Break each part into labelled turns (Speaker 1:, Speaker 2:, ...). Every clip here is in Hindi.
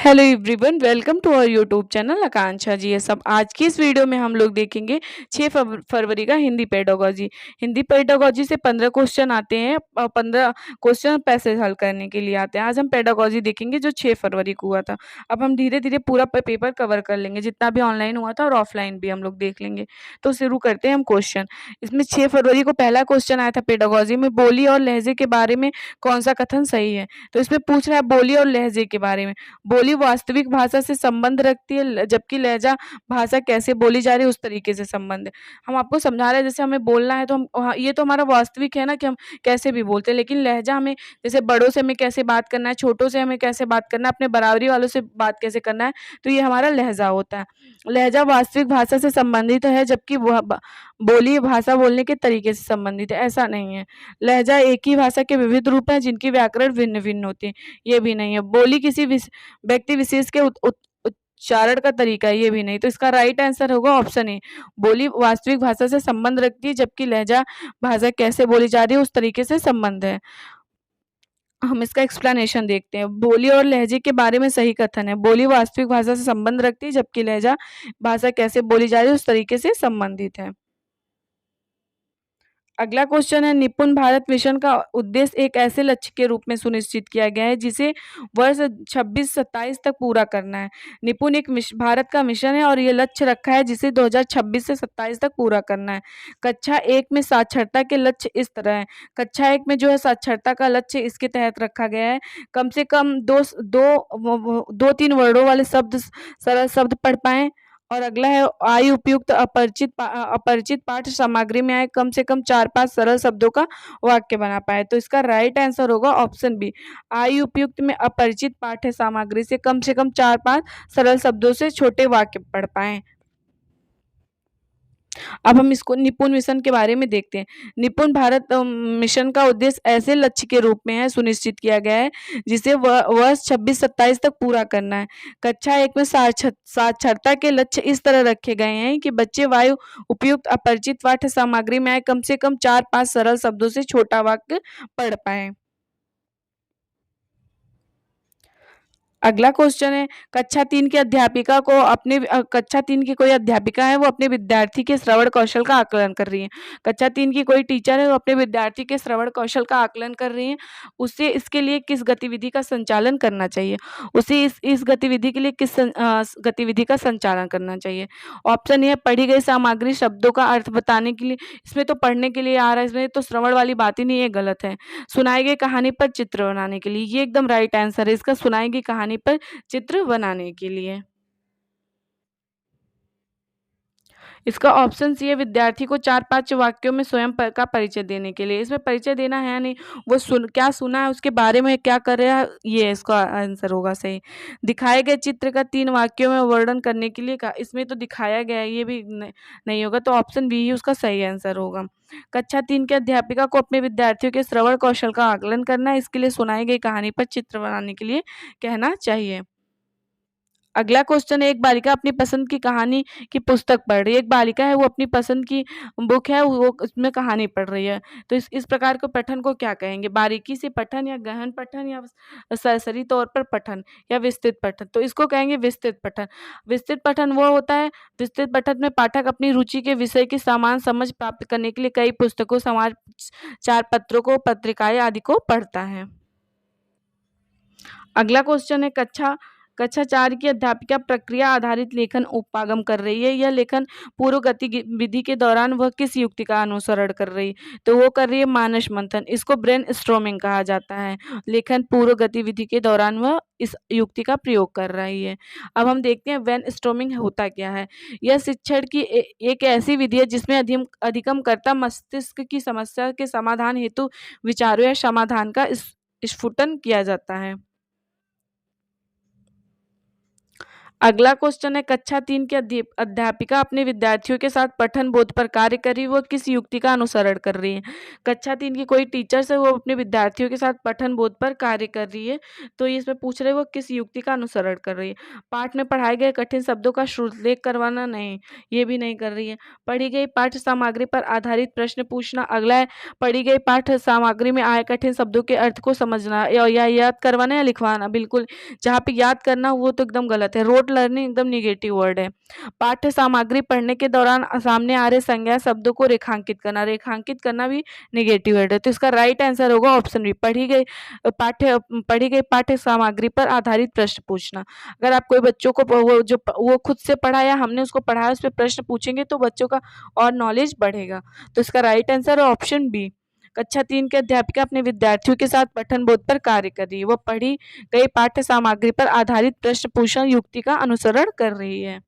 Speaker 1: Hello everyone, welcome to our YouTube channel Akanksha ji. ये सब आज की इस वीडियो में हम लोग देखेंगे 6 फरवरी का हिंदी पेडागोजी। हिंदी पेडागोजी से 15 क्वेश्चन आते हैं और 15 क्वेश्चन पैसे हल करने के लिए आते हैं। आज हम पेडागोजी देखेंगे जो 6 फरवरी को हुआ था। अब हम धीरे धीरे पूरा पेपर कवर कर लेंगे, जितना भी ऑनलाइन हुआ था और ऑफलाइन भी हम लोग देख लेंगे। तो शुरू करते हैं हम क्वेश्चन। इसमें 6 फरवरी को पहला क्वेश्चन आया था पेडागोजी में, बोली और लहजे के बारे में कौन सा कथन सही है। तो इसमें पूछ रहा है बोली और लहजे के बारे में। बोली वास्तविक भाषा से संबंध रखती है, जबकि लहजा भाषा कैसे बोली जा रही है उस तरीके से संबंध है। हम आपको समझा रहे हैं, जैसे हमें बोलना है तो हम ये तो हमारा वास्तविक है ना कि हम कैसे भी बोलते हैं, लेकिन लहजा हमें जैसे बड़ों से हमें कैसे बात करना है, छोटों से हमें कैसे बात करना है, अपने बराबरी वालों से बात कैसे करना है, तो ये हमारा लहजा होता है। लहजा वास्तविक भाषा से संबंधित है, जबकि बोली भाषा बोलने के तरीके से संबंधित है, ऐसा नहीं है। लहजा एक ही भाषा के विविध रूप हैं जिनकी व्याकरण भिन्न भिन्न होती है, ये भी नहीं है। बोली किसी व्यक्ति विशेष के उच्चारण का तरीका है, ये भी नहीं। तो इसका राइट आंसर होगा ऑप्शन ए। बोली वास्तविक भाषा से संबंध रखती है, जबकि लहजा भाषा कैसे बोली जा रही है उस तरीके से संबंध है। हम इसका एक्सप्लेनेशन देखते हैं। बोली और लहजे के बारे में सही कथन है। बोली वास्तविक भाषा से संबंध रखती है, जबकि लहजा भाषा कैसे बोली जा रही है उस तरीके से संबंधित है। अगला क्वेश्चन है, निपुण भारत मिशन का उद्देश्य एक ऐसे लक्ष्य के रूप में सुनिश्चित किया गया है जिसे वर्ष 26-27 तक पूरा करना है। निपुण एक भारत का मिशन है और ये लक्ष्य रखा है जिसे 2026 से 27 तक पूरा करना है। कक्षा 1 में साक्षरता के लक्ष्य इस तरह है। कक्षा 1 में जो है साक्षरता का लक्ष्य इसके तहत रखा गया है, कम से कम दो तीन वर्डों वाले शब्द, सरल शब्द पढ़ पाएं। और अगला है, आयु उपयुक्त अपरिचित पाठ सामग्री में आए कम से कम 4-5 सरल शब्दों का वाक्य बना पाए। तो इसका राइट आंसर होगा ऑप्शन बी। आयु उपयुक्त में अपरिचित पाठ्य सामग्री से कम 4-5 सरल शब्दों से छोटे वाक्य पढ़ पाए। अब हम इसको निपुण मिशन के बारे में देखते हैं। निपुण भारत मिशन का उद्देश्य ऐसे लक्ष्य के रूप में है सुनिश्चित किया गया है जिसे वर्ष 26-27 तक पूरा करना है। कक्षा 1 में साक्षरता के लक्ष्य इस तरह रखे गए हैं कि बच्चे वायु उपयुक्त अपरिचित पाठ्य सामग्री में आए कम से कम 4-5 सरल शब्दों से छोटा वाक्य पढ़ पाए। अगला क्वेश्चन है, कक्षा 3 की अध्यापिका को अपने कक्षा 3 की कोई अध्यापिका है, वो अपने विद्यार्थी के श्रवण कौशल का आकलन कर रही है। कक्षा 3 की कोई टीचर है, वो अपने विद्यार्थी के श्रवण कौशल का आकलन कर रही है। उसे इसके लिए किस गतिविधि का संचालन करना चाहिए? उसे इस गतिविधि के लिए किस गतिविधि का संचालन करना चाहिए? ऑप्शन ए, पढ़ी गई सामग्री शब्दों का अर्थ बताने के लिए। इसमें तो पढ़ने के लिए आ रहा है, इसमें तो श्रवण वाली बात ही नहीं है, गलत है। सुनाई गई कहानी पर चित्र बनाने के लिए, ये एकदम राइट आंसर है इसका, सुनाई गई कहानी पर चित्र बनाने के लिए। इसका ऑप्शन सी है, विद्यार्थी को 4-5 वाक्यों में स्वयं का परिचय देने के लिए। इसमें परिचय देना है नहीं, वो क्या सुना है उसके बारे में क्या कर रहा है, ये इसका आंसर होगा सही। दिखाए गए चित्र का 3 वाक्यों में वर्णन करने के लिए कहा, इसमें तो दिखाया गया है, ये भी नहीं होगा, तो ऑप्शन बी ही उसका सही आंसर होगा। कक्षा 3 के अध्यापिका को अपने विद्यार्थियों के श्रवण कौशल का आकलन करना है, इसके लिए सुनाई गई कहानी पर चित्र बनाने के लिए कहना चाहिए। अगला क्वेश्चन है, एक बालिका अपनी पसंद की कहानी की पुस्तक पढ़ रही है। एक बालिका है, वो अपनी पसंद की बुक है, वो उसमें कहानी पढ़ रही है। तो इस प्रकार के पठन को क्या कहेंगे? बारीकी से पठन, या गहन पठन, या सरसरी तौर पर पठन, या विस्तृत पठन? तो इसको कहेंगे विस्तृत पठन। विस्तृत पठन वो होता है, विस्तृत पठन में पाठक अपनी रुचि के विषय की समान समझ प्राप्त करने के लिए कई पुस्तकों, समाचार पत्रों को, पत्रिकाएं आदि को पढ़ता है। अगला क्वेश्चन है, कक्षा 4 की अध्यापिका प्रक्रिया आधारित लेखन उपागम कर रही है। यह लेखन पूर्व गतिविधि के दौरान वह किस युक्ति का अनुसरण कर रही है? तो वो कर रही है मानस मंथन। इसको ब्रेन स्ट्रोमिंग कहा जाता है। लेखन पूर्व गतिविधि के दौरान वह इस युक्ति का प्रयोग कर रही है। अब हम देखते हैं ब्रेन स्ट्रोमिंग होता क्या है। यह शिक्षण की एक ऐसी विधि है जिसमें अधिगमकर्ता मस्तिष्क की समस्या के समाधान हेतु विचारों या समाधान का स्फुटन किया जाता है। अगला क्वेश्चन है कक्षा 3 की अध्यापिका अपने विद्यार्थियों के साथ पठन बोध पर कार्य कर रही है, वो किस युक्ति का अनुसरण कर रही है। कक्षा 3 की कोई टीचर्स है, वो अपने विद्यार्थियों के साथ पठन बोध पर कार्य कर रही है। तो ये इसमें पूछ रहे हैं वो किस युक्ति का अनुसरण कर रही है। पाठ में पढ़ाए गए कठिन शब्दों का श्रुतलेख करवाना, नहीं, ये भी नहीं कर रही है। पढ़ी गई पाठ्य सामग्री पर आधारित प्रश्न पूछना। अगला है पढ़ी गई पाठ्य सामग्री में आए कठिन शब्दों के अर्थ को समझना या याद करवाना या लिखवाना। बिल्कुल, जहाँ पे याद करना वो तो एकदम गलत है। रोट लर्निंग एकदम निगेटिव वर्ड है। पाठ्य सामग्री पढ़ने के दौरान सामने आ रहे संज्ञा शब्दों को रेखांकित करना भी निगेटिव वर्ड है। तो इसका राइट आंसर होगा ऑप्शन बी, पढ़ी गई पाठ्य सामग्री पर आधारित प्रश्न पूछना। अगर आप कोई बच्चों को वो खुद से पढ़ा या हमने उसको पढ़ाया उस पर प्रश्न पूछेंगे तो बच्चों का और नॉलेज बढ़ेगा। तो इसका राइट आंसर है ऑप्शन बी। कक्षा 3 के अध्यापिका अपने विद्यार्थियों के साथ पठन बोध पर कार्य कर रही है। वो पढ़ी गई पाठ्य सामग्री पर आधारित प्रश्न पूछन युक्ति का अनुसरण कर रही है।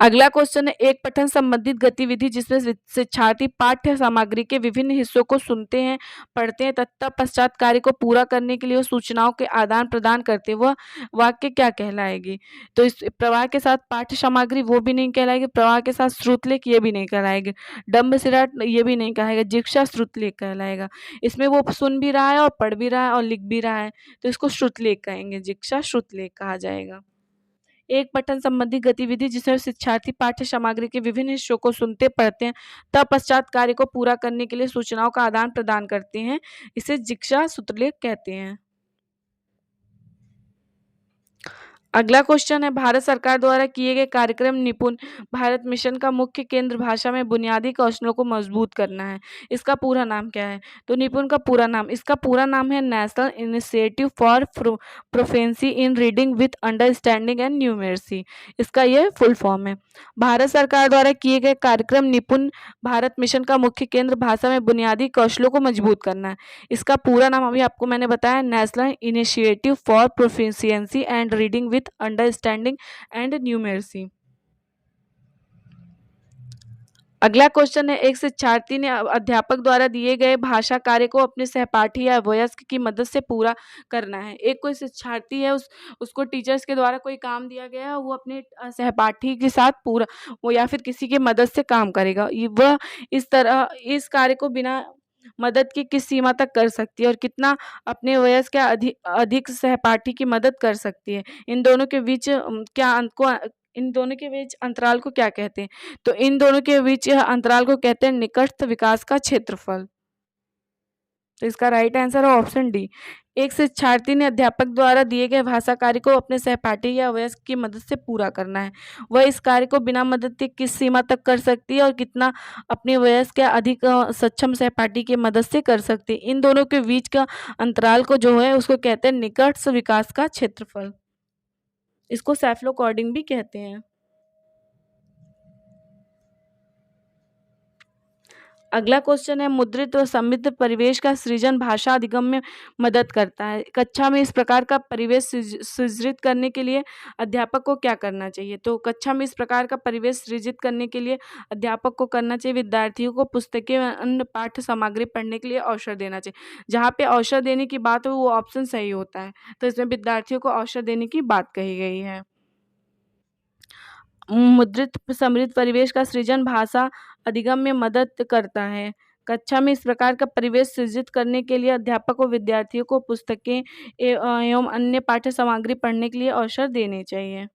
Speaker 1: अगला क्वेश्चन है एक पठन संबंधित गतिविधि जिसमें शिक्षार्थी पाठ्य सामग्री के विभिन्न हिस्सों को सुनते हैं, पढ़ते हैं तथा पश्चात कार्य को पूरा करने के लिए सूचनाओं के आदान प्रदान करते हैं, वह वाक्य क्या कहलाएगी। तो इस प्रवाह के साथ पाठ्य सामग्री वो भी नहीं कहलाएगी, प्रवाह के साथ श्रुतलेख ये भी नहीं कहलाएगी, डंबसिरा ये भी नहीं कहेगा, जिक्शा श्रुतलेख कहलाएगा। इसमें वो सुन भी रहा है और पढ़ भी रहा है और लिख भी रहा है, तो इसको श्रुतलेख कहेंगे, जिक्शा श्रुतलेख कहा जाएगा। एक पठन संबंधी गतिविधि जिसमें शिक्षार्थी पाठ्य सामग्री के विभिन्न हिस्सों को सुनते पढ़ते हैं तब पश्चात कार्य को पूरा करने के लिए सूचनाओं का आदान प्रदान करते हैं, इसे जिक्शा श्रुतलेख कहते हैं। अगला क्वेश्चन है भारत सरकार द्वारा किए गए कार्यक्रम निपुण भारत मिशन का मुख्य केंद्र भाषा में बुनियादी कौशलों को मजबूत करना है। इसका पूरा नाम क्या है। तो निपुण का पूरा नाम, इसका पूरा नाम है national initiative for proficiency in reading with understanding and numeracy. इसका यह फुल फॉर्म है। भारत सरकार द्वारा किए गए कार्यक्रम निपुण भारत मिशन का मुख्य केंद्र भाषा में बुनियादी कौशलों को मजबूत करना है। इसका पूरा नाम अभी आपको मैंने बताया, national initiative for proficiency and reading with understanding and numeracy. अगला क्वेश्चन है एक शिक्षार्थी ने अध्यापक द्वारा दिए गए भाषा कार्य को अपने सहपाठी या वयस्क की मदद से पूरा करना है। एक कोई शिक्षार्थी है, उसको टीचर्स के द्वारा कोई काम दिया गया है, वो अपने सहपाठी के साथ पूरा वो या फिर किसी की मदद से काम करेगा। वह इस तरह इस कार्य को बिना मदद की किस सीमा तक कर सकती है और कितना अपने वयस्क या अधिक सहपाठी की मदद कर सकती है। इन दोनों के बीच इन दोनों के बीच अंतराल को क्या कहते हैं। तो इन दोनों के बीच यह अंतराल को कहते हैं निकटस्थ विकास का क्षेत्रफल। तो इसका राइट आंसर है ऑप्शन डी। एक शिक्षार्थी ने अध्यापक द्वारा दिए गए भाषा कार्य को अपने सहपाठी या वयस्क की मदद से पूरा करना है। वह इस कार्य को बिना मदद के किस सीमा तक कर सकती है और कितना अपने वयस्क या अधिक सक्षम सहपाठी की मदद से कर सकती है। इन दोनों के बीच का अंतराल को जो है उसको कहते हैं निकटस्थ विकास का क्षेत्रफल। इसको सेफलोकॉर्डिंग भी कहते हैं। अगला क्वेश्चन है मुद्रित व समृद्ध परिवेश का सृजन भाषा अधिगम में मदद करता है। कक्षा में इस प्रकार का परिवेश सृजित करने के लिए अध्यापक को क्या करना चाहिए। तो कक्षा में इस प्रकार का परिवेश सृजित करने के लिए अध्यापक को करना चाहिए विद्यार्थियों को पुस्तकें व अन्य पाठ्य सामग्री पढ़ने के लिए अवसर देना चाहिए। जहाँ पे अवसर देने की बात हो वो ऑप्शन सही होता है, तो इसमें विद्यार्थियों को अवसर देने की बात कही गई है। मुद्रित समृद्ध परिवेश का सृजन भाषा अधिगम में मदद करता है। कक्षा में इस प्रकार का परिवेश सृजित करने के लिए अध्यापक और विद्यार्थियों को पुस्तकें एवं अन्य पाठ्य सामग्री पढ़ने के लिए अवसर देने चाहिए।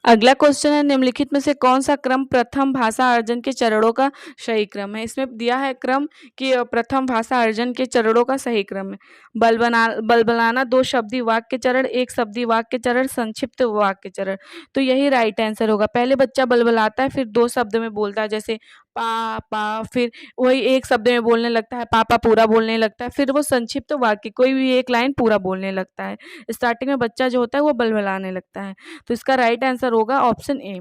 Speaker 1: अगला क्वेश्चन है निम्नलिखित में से कौन सा क्रम प्रथम भाषा अर्जन के चरणों का सही क्रम है। इसमें दिया है क्रम कि प्रथम भाषा अर्जन के चरणों का सही क्रम है। बलबलाना, दो शब्दी वाक्य चरण, एक शब्दी वाक्य चरण, संक्षिप्त वाक्य चरण। तो यही राइट आंसर होगा। पहले बच्चा बलबलाता है, फिर दो शब्द में बोलता है, जैसे पा पा, फिर वही एक शब्द में बोलने लगता है, पापा पूरा बोलने लगता है, फिर वो संक्षिप्त वाक्य कोई भी एक लाइन पूरा बोलने लगता है। स्टार्टिंग में बच्चा जो होता है वो बलबलाने लगता है। तो इसका राइट आंसर होगा ऑप्शन ए।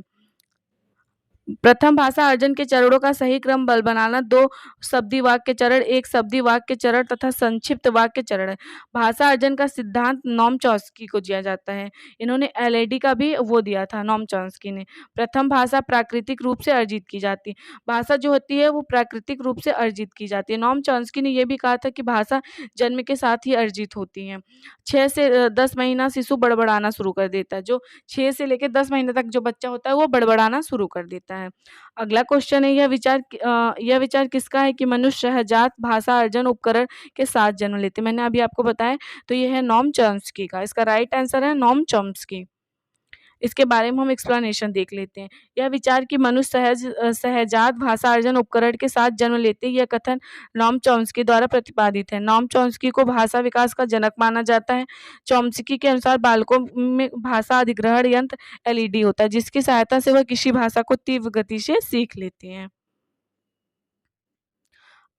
Speaker 1: प्रथम भाषा अर्जन के चरणों का सही क्रम बल बनाना। 2 शब्दी वाक्य चरण, 1 शब्दी वाक्य चरण तथा संक्षिप्त वाक्य चरण है। भाषा अर्जन का सिद्धांत नॉम चॉम्स्की को दिया जाता है। इन्होंने एलएडी का भी वो दिया था नॉम चॉम्स्की ने। प्रथम भाषा प्राकृतिक रूप से अर्जित की जाती है। भाषा जो होती है वो प्राकृतिक रूप से अर्जित की जाती है। नॉम चॉम्स्की ने ये भी कहा था कि भाषा जन्म के साथ ही अर्जित होती है। 6 से 10 महीना शिशु बड़बड़ाना शुरू कर देता है। जो 6 से लेकर 10 महीने तक जो बच्चा होता है वो बड़बड़ाना शुरू कर देता है। अगला क्वेश्चन है, यह विचार किसका है कि मनुष्य सहजात भाषा अर्जन उपकरण के साथ जन्म लेते हैं। मैंने अभी आपको बताया, तो ये है नॉम चॉम्स्की का। इसका राइट आंसर है नॉम चॉम्स्की। इसके बारे में हम एक्सप्लेनेशन देख लेते हैं। यह विचार कि मनुष्य सहजात भाषा अर्जन उपकरण के साथ जन्म लेते हैं, यह कथन नॉम चॉम्स्की द्वारा प्रतिपादित है। नॉम चॉम्स्की को भाषा विकास का जनक माना जाता है। चॉम्स्की के अनुसार बालकों में भाषा अधिग्रहण यंत्र एलईडी होता है, जिसकी सहायता से वह किसी भाषा को तीव्र गति से सीख लेते हैं।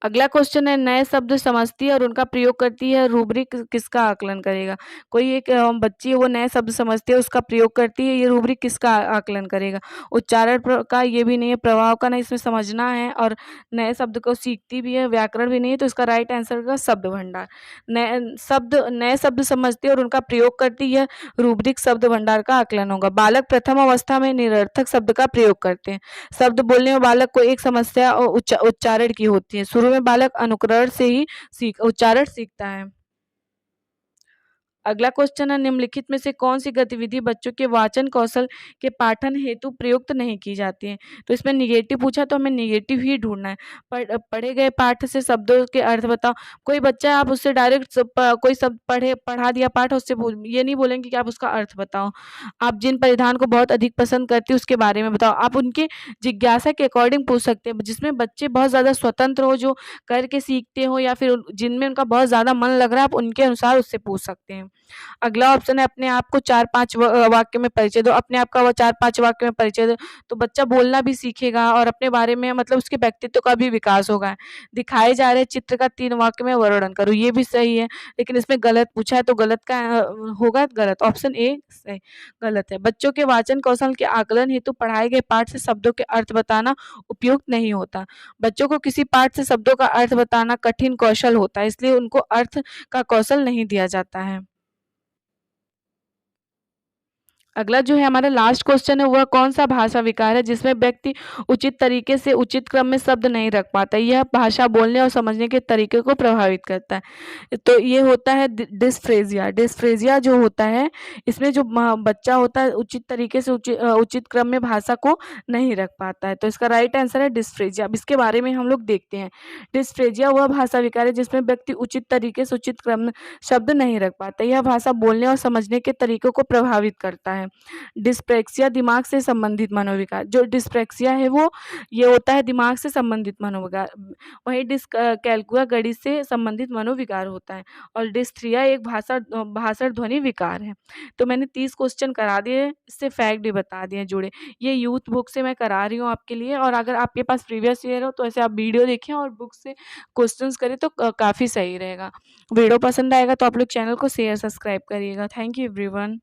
Speaker 1: अगला क्वेश्चन है, नए शब्द समझती है और उनका प्रयोग करती है, रूब्रिक किसका आकलन करेगा। कोई एक बच्ची है, वो नए शब्द समझती है, उसका प्रयोग करती है, ये रूब्रिक किसका आकलन करेगा। उच्चारण का ये भी नहीं है, प्रभाव का नहीं, इसमें समझना है और नए शब्द को सीखती भी है, व्याकरण भी नहीं है, तो इसका राइट आंसर होगा शब्द भंडार। नए शब्द समझती है और उनका प्रयोग करती है, रूब्रिक शब्द भंडार का आकलन होगा। बालक प्रथम अवस्था में निरर्थक शब्द का प्रयोग करते हैं। शब्द बोलने में बालक को एक समस्या और उच्चारण की होती है। शुरू में बालक अनुकरण से ही उच्चारण सीखता है। अगला क्वेश्चन है, निम्नलिखित में से कौन सी गतिविधि बच्चों के वाचन कौशल के पाठन हेतु प्रयुक्त नहीं की जाती है। तो इसमें निगेटिव पूछा, तो हमें निगेटिव ही ढूंढना है। पढ़े गए पाठ से शब्दों के अर्थ बताओ। कोई बच्चा है, आप उससे डायरेक्ट कोई शब्द पढ़ा दिया पाठ, उससे ये नहीं बोलेंगे कि आप उसका अर्थ बताओ। आप जिन परिधान को बहुत अधिक पसंद करते हो उसके बारे में बताओ। आप उनके जिज्ञासा के अकॉर्डिंग पूछ सकते हैं, जिसमें बच्चे बहुत ज़्यादा स्वतंत्र हो, जो करके सीखते हो, या फिर जिनमें उनका बहुत ज़्यादा मन लग रहा है, आप उनके अनुसार उससे पूछ सकते हैं। अगला ऑप्शन है, अपने आप को 4-5 वाक्य में परिचय दो। अपने आप का वो 4-5 वाक्य में परिचय दो, तो बच्चा बोलना भी सीखेगा और अपने बारे में मतलब उसके व्यक्तित्व का भी विकास होगा। दिखाए जा रहे चित्र का 3 वाक्य में वर्णन करो, ये भी सही है, लेकिन इसमें गलत पूछा है, तो गलत का होगा गलत, ऑप्शन ए सही गलत है। बच्चों के वाचन कौशल के आकलन हेतु पढ़ाए गए पाठ से शब्दों के अर्थ बताना उपयुक्त नहीं होता। बच्चों को किसी पाठ से शब्दों का अर्थ बताना कठिन कौशल होता है, इसलिए उनको अर्थ का कौशल नहीं दिया जाता है। अगला जो है हमारा लास्ट क्वेश्चन है, वह कौन सा भाषा विकार है जिसमें व्यक्ति उचित तरीके से उचित क्रम में शब्द नहीं रख पाता। यह भाषा बोलने और समझने के तरीके को प्रभावित करता है। तो ये होता है डिस्फ्रेजिया। डिस्फ्रेजिया जो होता है, इसमें जो बच्चा होता है उचित तरीके से उचित क्रम में भाषा को नहीं रख पाता है, तो इसका राइट आंसर है डिस्फ्रेजिया। अब इसके बारे में हम लोग देखते हैं। डिस्फ्रेजिया वह भाषा विकार है जिसमें व्यक्ति उचित तरीके से उचित क्रम में शब्द नहीं रख पाता। यह भाषा बोलने और समझने के तरीकों को प्रभावित करता है। डिस्प्रेक्सिया दिमाग से संबंधित मनोविकार। जो डिस्प्रेक्सिया है वो ये होता है दिमाग से संबंधित मनोविकार। वही डिस्कैल्कुला गणित से संबंधित मनोविकार होता है। और डिस्थ्रिया एक भाषण ध्वनि विकार है। तो मैंने 30 क्वेश्चन करा दिए, इससे फैक्ट भी बता दिए जुड़े। ये यूथ बुक से मैं करा रही हूँ आपके लिए, और अगर आपके पास प्रीवियस ईयर हो तो ऐसे आप वीडियो देखें और बुक से क्वेश्चंस करें तो काफ़ी सही रहेगा। वीडियो पसंद आएगा तो आप लोग चैनल को शेयर सब्सक्राइब करिएगा। Thank you everyone.